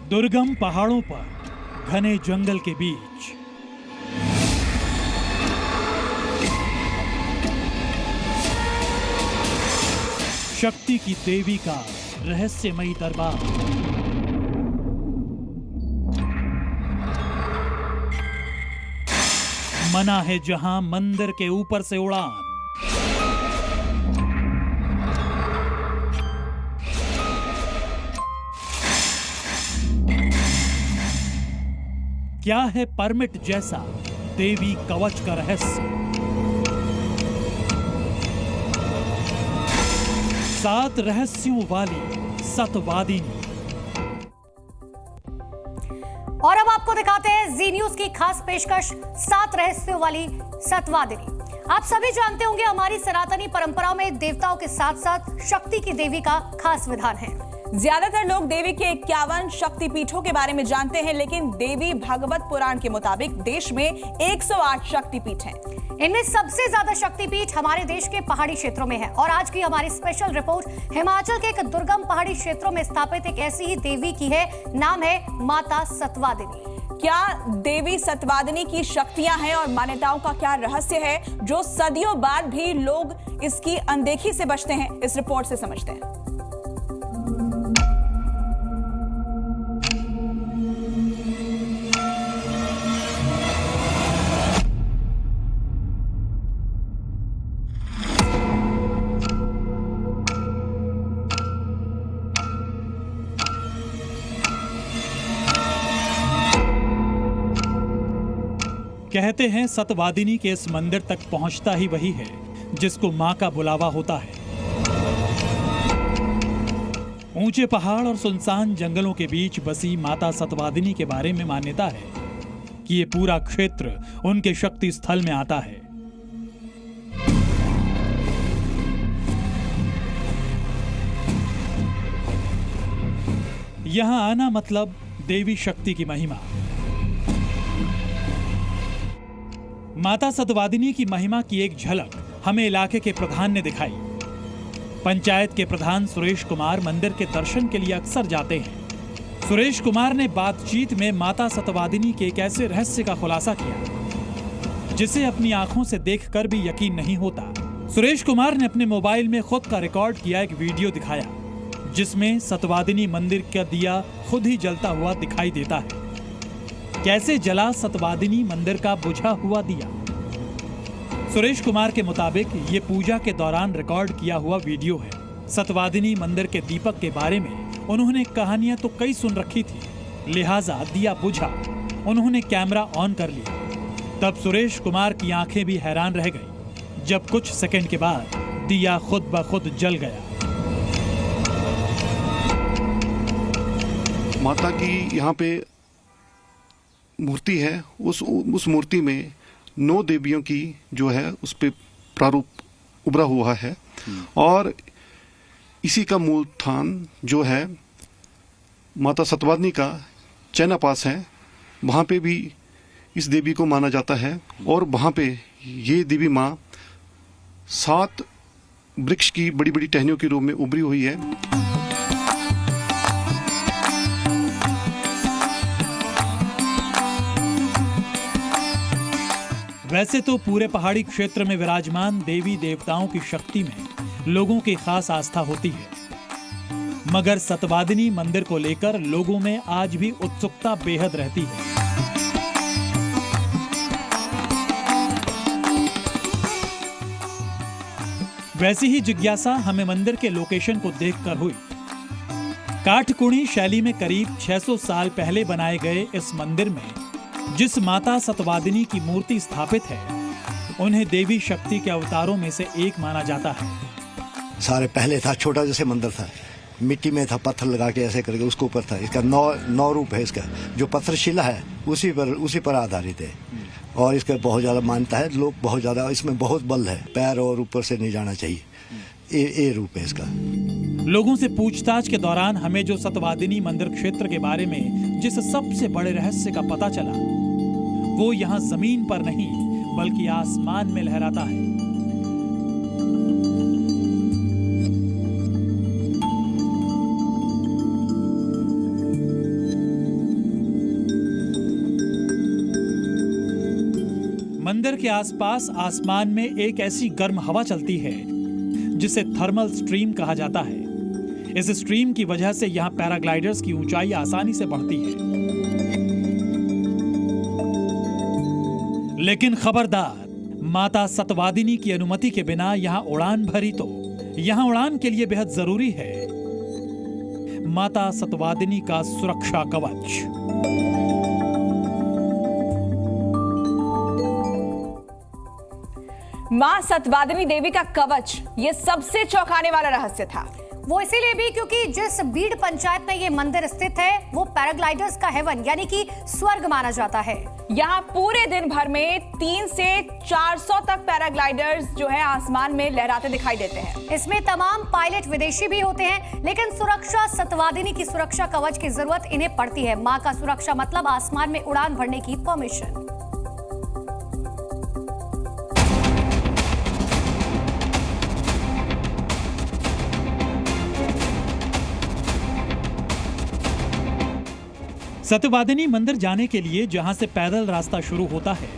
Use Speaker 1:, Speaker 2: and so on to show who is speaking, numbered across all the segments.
Speaker 1: दुर्गम पहाड़ों पर घने जंगल के बीच शक्ति की देवी का रहस्यमयी दरबार। मना है जहां मंदिर के ऊपर से उड़ान। क्या है परमिट जैसा देवी कवच का रहस्य? 7 रहस्यों वाली सतवादिनी।
Speaker 2: और अब आपको दिखाते हैं जी न्यूज की खास पेशकश 7 रहस्यों वाली सतवादिनी। आप सभी जानते होंगे हमारी सनातनी परंपराओं में देवताओं के साथ साथ शक्ति की देवी का खास विधान है।
Speaker 3: ज्यादातर लोग देवी के 51 शक्तिपीठों के बारे में जानते हैं, लेकिन देवी भागवत पुराण के मुताबिक देश में 108 शक्तिपीठ हैं।
Speaker 2: इनमें सबसे ज्यादा शक्तिपीठ हमारे देश के पहाड़ी क्षेत्रों में है। और आज की हमारी स्पेशल रिपोर्ट हिमाचल के एक दुर्गम पहाड़ी क्षेत्रों में स्थापित एक ऐसी ही देवी की है। नाम है माता सतवादिनी।
Speaker 3: क्या देवी सतवादिनी की शक्तियां हैं और मान्यताओं का क्या रहस्य है जो सदियों बाद भी लोग इसकी अनदेखी से बचते हैं? इस रिपोर्ट से समझते हैं।
Speaker 1: कहते हैं सतवादिनी के इस मंदिर तक पहुंचता ही वही है जिसको मां का बुलावा होता है। ऊंचे पहाड़ और सुनसान जंगलों के बीच बसी माता सतवादिनी के बारे में मान्यता है कि ये पूरा क्षेत्र उनके शक्ति स्थल में आता है। यहां आना मतलब देवी शक्ति की महिमा। माता सतवादिनी की महिमा की एक झलक हमें इलाके के प्रधान ने दिखाई। पंचायत के प्रधान सुरेश कुमार मंदिर के दर्शन के लिए अक्सर जाते हैं। सुरेश कुमार ने बातचीत में माता सतवादिनी के एक ऐसे रहस्य का खुलासा किया जिसे अपनी आंखों से देखकर भी यकीन नहीं होता। सुरेश कुमार ने अपने मोबाइल में खुद का रिकॉर्ड किया एक वीडियो दिखाया जिसमें सतवादिनी मंदिर का दिया खुद ही जलता हुआ दिखाई देता है। कैसे जला सतवादिनी मंदिर का बुझा हुआ दिया? सुरेश कुमार के मुताबिक ये पूजा के दौरान रिकॉर्ड किया हुआ वीडियो है। सतवादिनी मंदिर के दीपक के बारे में उन्होंने कहानियां तो कई सुन रखी थी, लिहाजा दिया बुझा। उन्होंने कैमरा ऑन कर लिया। तब सुरेश कुमार की आंखें भी हैरान रह गई जब कुछ सेकंड के बाद दिया खुद ब खुद जल गया।
Speaker 4: माता की यहाँ पे मूर्ति है। उस मूर्ति में 9 देवियों की जो है उस पे प्रारूप उभरा हुआ है और इसी का मूल स्थान जो है माता सतवादिनी का चैना पास है। वहाँ पे भी इस देवी को माना जाता है और वहाँ पे ये देवी माँ 7 वृक्ष की बड़ी बड़ी टहनियों के रूप में उभरी हुई है।
Speaker 1: वैसे तो पूरे पहाड़ी क्षेत्र में विराजमान देवी देवताओं की शक्ति में लोगों की खास आस्था होती है, मगर सतवादिनी मंदिर को लेकर लोगों में आज भी उत्सुकता बेहद रहती है। वैसी ही जिज्ञासा हमें मंदिर के लोकेशन को देखकर हुई। काठकुणी शैली में करीब 600 साल पहले बनाए गए इस मंदिर में जिस माता सतवादिनी की मूर्ति स्थापित है उन्हें देवी शक्ति के अवतारों में से एक माना जाता है।
Speaker 5: सारे पहले था छोटा जैसे मंदिर था, मिट्टी में था, पत्थर लगा के ऐसे करके उसके ऊपर था। इसका 9 रूप है। इसका जो पत्थर शिला है उसी पर आधारित है और इसका बहुत ज्यादा मान्यता है। लोग बहुत ज्यादा इसमें बहुत बल है, पैर और ऊपर से नहीं जाना चाहिए। ये रूप है इसका।
Speaker 1: लोगों से पूछताछ के दौरान हमें जो सतवादिनी मंदिर क्षेत्र के बारे में जिस सबसे बड़े रहस्य का पता चला वो यहाँ जमीन पर नहीं बल्कि आसमान में लहराता है। मंदिर के आसपास आसमान में एक ऐसी गर्म हवा चलती है जिसे थर्मल स्ट्रीम कहा जाता है। इस स्ट्रीम की वजह से यहाँ पैराग्लाइडर्स की ऊंचाई आसानी से बढ़ती है। लेकिन खबरदार, माता सतवादिनी की अनुमति के बिना यहाँ उड़ान भरी तो यहाँ उड़ान के लिए बेहद जरूरी है माता सतवादिनी का सुरक्षा कवच।
Speaker 3: मां सतवादिनी देवी का कवच, ये सबसे चौंकाने वाला रहस्य था।
Speaker 2: वो इसीलिए भी क्योंकि जिस बीड़ पंचायत में ये मंदिर स्थित है वो पैराग्लाइडर्स का हेवन यानी कि स्वर्ग माना जाता है।
Speaker 3: यहाँ पूरे दिन भर में 300 से 400 तक पैराग्लाइडर्स जो है आसमान में लहराते दिखाई देते हैं।
Speaker 2: इसमें तमाम पायलट विदेशी भी होते हैं, लेकिन सुरक्षा सतवादिनी की सुरक्षा कवच की जरूरत इन्हें पड़ती है। मां का सुरक्षा मतलब आसमान में उड़ान भरने की परमिशन।
Speaker 1: सतवादिनी मंदिर जाने के लिए जहां से पैदल रास्ता शुरू होता है,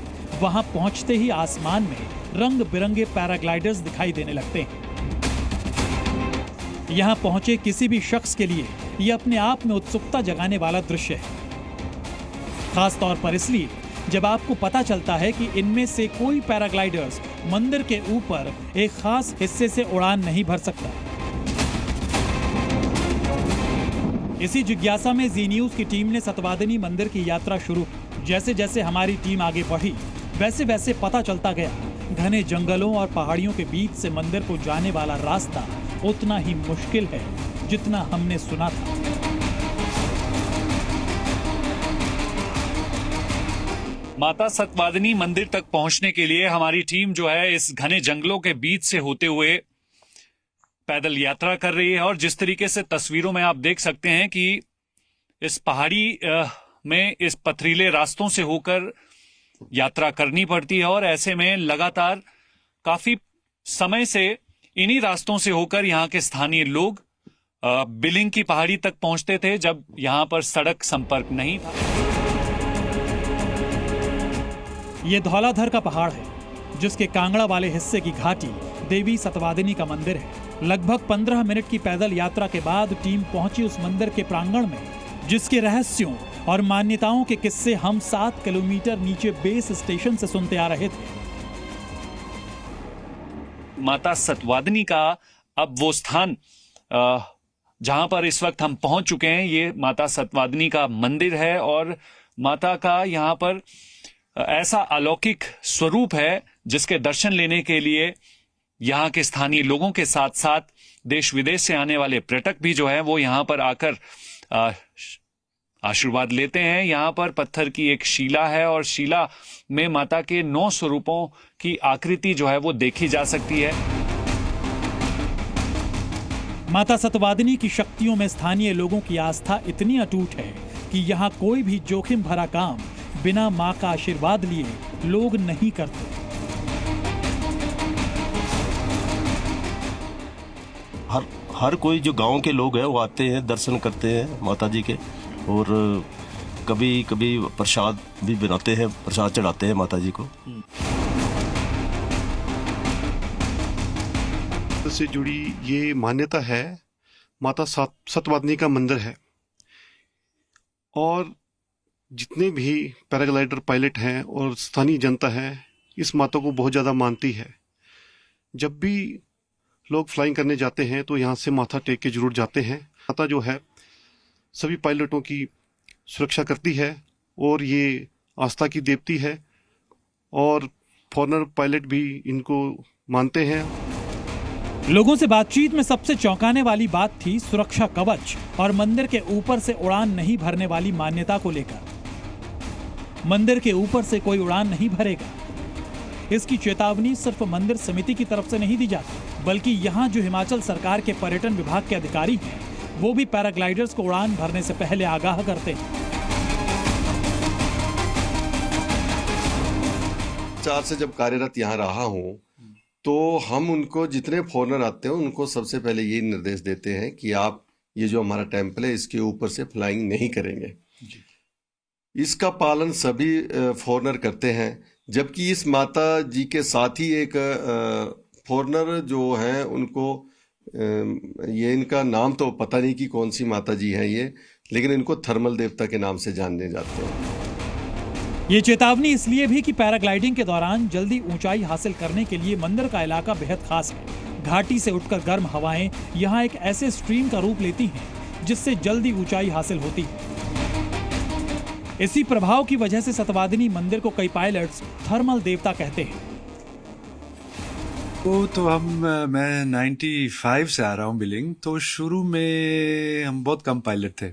Speaker 1: वहां पहुंचते ही आसमान में रंग बिरंगे पैराग्लाइडर्स दिखाई देने लगते हैं। यहां पहुंचे किसी भी शख्स के लिए यह अपने आप में उत्सुकता जगाने वाला दृश्य है, खास तौर पर इसलिए जब आपको पता चलता है कि इनमें से कोई पैराग्लाइडर्स मंदिर के ऊपर एक खास हिस्से से उड़ान नहीं भर सकता। इसी जिज्ञासा में जी न्यूज की टीम ने सतवादिनी मंदिर की यात्रा शुरू की। जैसे जैसे हमारी टीम आगे बढ़ी, वैसे वैसे पता चलता गया घने जंगलों और पहाड़ियों के बीच से मंदिर को जाने वाला रास्ता उतना ही मुश्किल है जितना हमने सुना था।
Speaker 6: माता सतवादिनी मंदिर तक पहुंचने के लिए हमारी टीम जो है इस घने जंगलों के बीच से होते हुए पैदल यात्रा कर रही है। और जिस तरीके से तस्वीरों में आप देख सकते हैं कि इस पहाड़ी में इस पथरीले रास्तों से होकर यात्रा करनी पड़ती है और ऐसे में लगातार काफी समय से इन्हीं रास्तों से होकर यहाँ के स्थानीय लोग बिलिंग की पहाड़ी तक पहुंचते थे जब यहाँ पर सड़क संपर्क नहीं था।
Speaker 1: ये धौलाधर का पहाड़ है जिसके कांगड़ा वाले हिस्से की घाटी देवी सतवादिनी का मंदिर है। लगभग 15 मिनट की पैदल यात्रा के बाद टीम पहुंची उस मंदिर के प्रांगण में, जिसके रहस्यों और मान्यताओं के किस्से हम 7 किलोमीटर नीचे बेस स्टेशन से सुनते आ रहे थे।
Speaker 6: माता सतवादिनी का अब वो स्थान जहां पर इस वक्त हम पहुंच चुके हैं, ये माता सतवादिनी का मंदिर है और माता का यहाँ पर ऐसा अलौकिक स्वरूप है जिसके दर्शन लेने के लिए यहाँ के स्थानीय लोगों के साथ साथ देश विदेश से आने वाले पर्यटक भी जो है वो यहाँ पर आकर आशीर्वाद लेते हैं। यहाँ पर पत्थर की एक शिला है और शिला में माता के 9 स्वरूपों की आकृति जो है वो देखी जा सकती है।
Speaker 1: माता सतवादिनी की शक्तियों में स्थानीय लोगों की आस्था इतनी अटूट है कि यहाँ कोई भी जोखिम भरा काम बिना मां का आशीर्वाद लिए लोग नहीं करते।
Speaker 7: हर कोई जो गांव के लोग हैं वो आते हैं, दर्शन करते हैं माता जी के, और कभी कभी प्रसाद भी बनाते हैं, प्रसाद चढ़ाते हैं माता जी को।
Speaker 4: से जुड़ी ये मान्यता है, माता सतवादिनी का मंदिर है और जितने भी पैराग्लाइडर पायलट हैं और स्थानीय जनता है इस माता को बहुत ज़्यादा मानती है। जब भी लोग फ्लाइंग करने जाते हैं तो यहाँ से माथा टेक के जरूर जाते हैं। माता जो है सभी पायलटों की सुरक्षा करती है और ये आस्था की देवती है और फॉरेनर पायलट भी इनको मानते हैं।
Speaker 1: लोगों से बातचीत में सबसे चौंकाने वाली बात थी सुरक्षा कवच और मंदिर के ऊपर से उड़ान नहीं भरने वाली मान्यता को लेकर। मंदिर के ऊपर से कोई उड़ान नहीं भरेगा, इसकी चेतावनी सिर्फ मंदिर समिति की तरफ से नहीं दी जाती, बल्कि यहाँ जो हिमाचल सरकार के पर्यटन विभाग के अधिकारी हैं वो भी पैराग्लाइडर्स को उड़ान भरने से पहले आगाह करते हैं।
Speaker 8: 4 से जब कार्यरत यहाँ रहा हूँ तो हम उनको, जितने फॉरेनर आते हैं उनको सबसे पहले यही निर्देश देते हैं कि आप ये जो हमारा टेम्पल है इसके ऊपर से फ्लाइंग नहीं करेंगे। इसका पालन सभी फॉरेनर करते हैं। जबकि इस माता जी के साथ ही एक फॉरनर जो है उनको ये इनका नाम तो पता नहीं कि कौन सी माता जी है ये, लेकिन इनको थर्मल देवता के नाम से जाने जाते हैं।
Speaker 1: ये चेतावनी इसलिए भी कि पैराग्लाइडिंग के दौरान जल्दी ऊंचाई हासिल करने के लिए मंदिर का इलाका बेहद खास है। घाटी से उठकर गर्म हवाएं यहाँ एक ऐसे स्ट्रीम का रूप लेती हैं जिससे जल्दी ऊंचाई हासिल होती है। इसी प्रभाव की वजह से सतवादिनी मंदिर को कई पायलट्स थर्मल देवता कहते हैं।
Speaker 9: वो तो मैं 95 से आ रहा हूँ बिलिंग, तो शुरू में हम बहुत कम पायलट थे।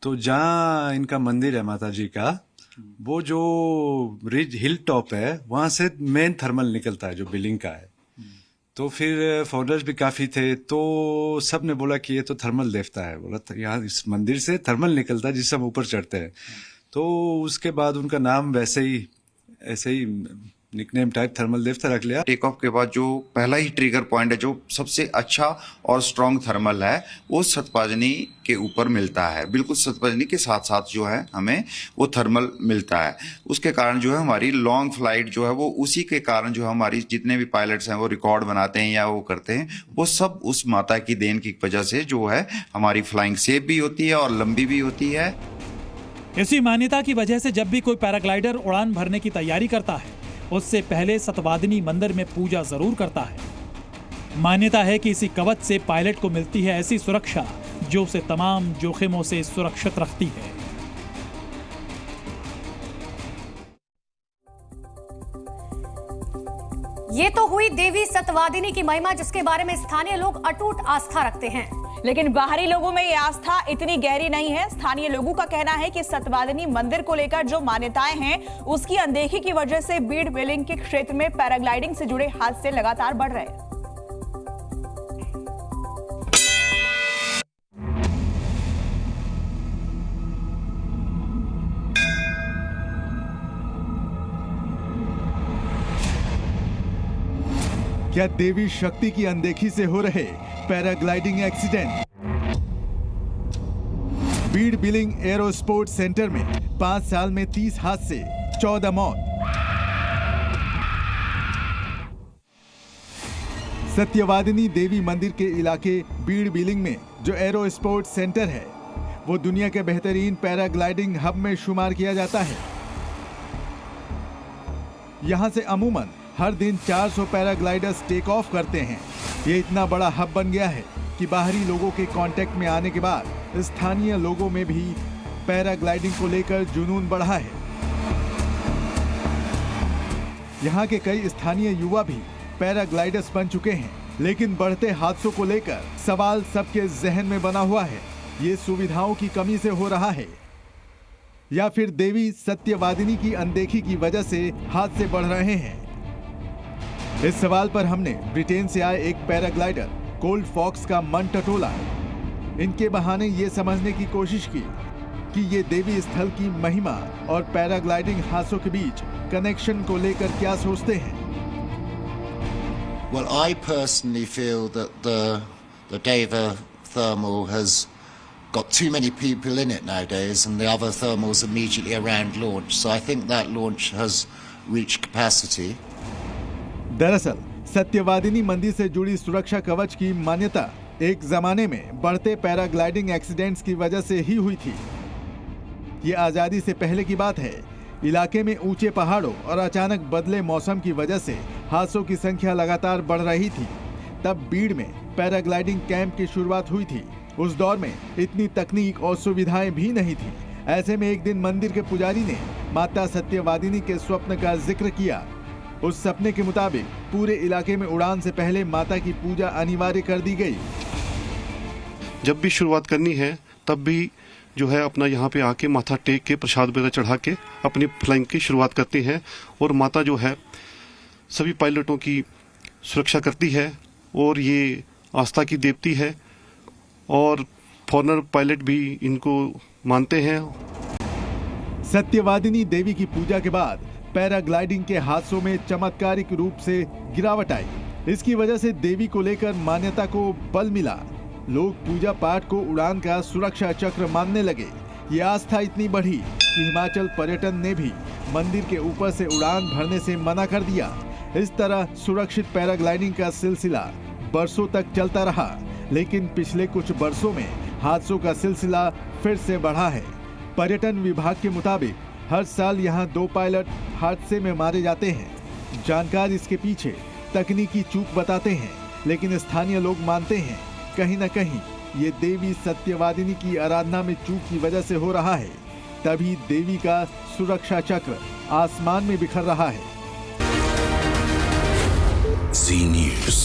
Speaker 9: तो जहाँ इनका मंदिर है माता जी का, वो जो रिज हिल टॉप है वहां से मेन थर्मल निकलता है जो बिलिंग का है। तो फिर फॉलोअर्स भी काफी थे, तो सब ने बोला कि ये तो थर्मल देवता है। बोला यहाँ इस मंदिर से थर्मल निकलता है जिससे हम ऊपर चढ़ते हैं। तो उसके बाद उनका नाम वैसे ही ऐसे ही निकनेम टाइप थर्मल देवता रख लिया।
Speaker 10: टेक ऑफ के बाद जो पहला ही ट्रिगर पॉइंट है, जो सबसे अच्छा और स्ट्रॉन्ग थर्मल है, वो सतपाजनी के ऊपर मिलता है। बिल्कुल सतपाजनी के साथ साथ जो है हमें वो थर्मल मिलता है। उसके कारण जो है हमारी लॉन्ग फ्लाइट जो है वो उसी के कारण जो हमारी जितने भी पायलट्स हैं वो रिकॉर्ड बनाते हैं या वो करते हैं, वो सब उस माता की देन की वजह से जो है हमारी फ्लाइंग सेफ भी होती है और लंबी भी होती है।
Speaker 1: इसी मान्यता की वजह से जब भी कोई पैराग्लाइडर उड़ान भरने की तैयारी करता है, उससे पहले सतवादिनी मंदिर में पूजा जरूर करता है। मान्यता है कि इसी कवच से पायलट को मिलती है ऐसी सुरक्षा जो उसे तमाम जोखिमों से सुरक्षित रखती है।
Speaker 2: ये तो हुई देवी सतवादिनी की महिमा, जिसके बारे में स्थानीय लोग अटूट आस्था रखते हैं।
Speaker 3: लेकिन बाहरी लोगों में ये आस्था इतनी गहरी नहीं है। स्थानीय लोगों का कहना है कि सतवादिनी मंदिर को लेकर जो मान्यताएं हैं, उसकी अनदेखी की वजह से बीड़ बिलिंग के क्षेत्र में पैराग्लाइडिंग से जुड़े हादसे लगातार बढ़ रहे हैं।
Speaker 11: क्या देवी शक्ति की अनदेखी से हो रहे paragliding accident? Bir Billing aero sports centre में 5 साल में 30 हादसे, 14 मौत। सत्यवादिनी देवी मंदिर के इलाके बीड़ बिलिंग में जो एरो स्पोर्ट्स सेंटर है, वो दुनिया के बेहतरीन पैराग्लाइडिंग हब में शुमार किया जाता है। यहां से अमूमन हर दिन 400 पैराग्लाइडर्स टेक ऑफ करते हैं। ये इतना बड़ा हब बन गया है कि बाहरी लोगों के कांटेक्ट में आने के बाद स्थानीय लोगों में भी पैराग्लाइडिंग को लेकर जुनून बढ़ा है। यहाँ के कई स्थानीय युवा भी पैराग्लाइडर्स बन चुके हैं, लेकिन बढ़ते हादसों को लेकर सवाल सबके जहन में बना हुआ है। ये सुविधाओं की कमी से हो रहा है या फिर देवी सत्यवादिनी की अनदेखी की वजह से हादसे बढ़ रहे हैं? इस सवाल पर हमने ब्रिटेन से आए एक पैराग्लाइडर कोल्ड फॉक्स का मन टटोला। इनके बहाने ये समझने की कोशिश की कि ये देवी स्थल की महिमा और पैराग्लाइडिंग हादसों के बीच कनेक्शन को लेकर क्या सोचते हैं।
Speaker 12: Well, I personally feel that the Deva thermal has got too many people in it nowadays, and the other thermals immediately around launch. So I think that launch has reached capacity.
Speaker 11: दरअसल सत्यवादिनी मंदिर से जुड़ी सुरक्षा कवच की मान्यता एक जमाने में बढ़ते पैराग्लाइडिंग एक्सीडेंट्स की वजह से ही हुई थी। ये आजादी से पहले की बात है। इलाके में ऊंचे पहाड़ों और अचानक बदले मौसम की वजह से हादसों की संख्या लगातार बढ़ रही थी। तब बीड़ में पैराग्लाइडिंग कैंप की शुरुआत हुई थी। उस दौर में इतनी तकनीक और सुविधाएं भी नहीं थी। ऐसे में एक दिन मंदिर के पुजारी ने माता सत्यवादिनी के स्वप्न का जिक्र किया। उस सपने के मुताबिक पूरे इलाके में उड़ान से पहले माता की पूजा अनिवार्य कर दी गई।
Speaker 4: जब भी शुरुआत करनी है तब भी जो है अपना यहाँ पे आके माथा टेक के प्रसाद वगैरह चढ़ा के अपनी फ्लाइंग की शुरुआत करती है। और माता जो है सभी पायलटों की सुरक्षा करती है और ये आस्था की देवती है और फॉरनर पायलट भी इनको मानते हैं।
Speaker 11: सत्यवादिनी देवी की पूजा के बाद पैराग्लाइडिंग के हादसों में चमत्कारिक रूप से गिरावट आई। इसकी वजह से देवी को लेकर मान्यता को बल मिला। लोग पूजा पाठ को उड़ान का सुरक्षा चक्र मानने लगे। ये आस्था इतनी बढ़ी कि हिमाचल पर्यटन ने भी मंदिर के ऊपर से उड़ान भरने से मना कर दिया। इस तरह सुरक्षित पैराग्लाइडिंग का सिलसिला बरसों तक चलता रहा, लेकिन पिछले कुछ वर्षों में हादसों का सिलसिला फिर से बढ़ा है। पर्यटन विभाग के मुताबिक हर साल यहां 2 पायलट हादसे में मारे जाते हैं। जानकार इसके पीछे तकनीकी चूक बताते हैं, लेकिन स्थानीय लोग मानते हैं कहीं न कहीं ये देवी सत्यवादिनी की आराधना में चूक की वजह से हो रहा है। तभी देवी का सुरक्षा चक्र आसमान में बिखर रहा है।
Speaker 13: Zee News।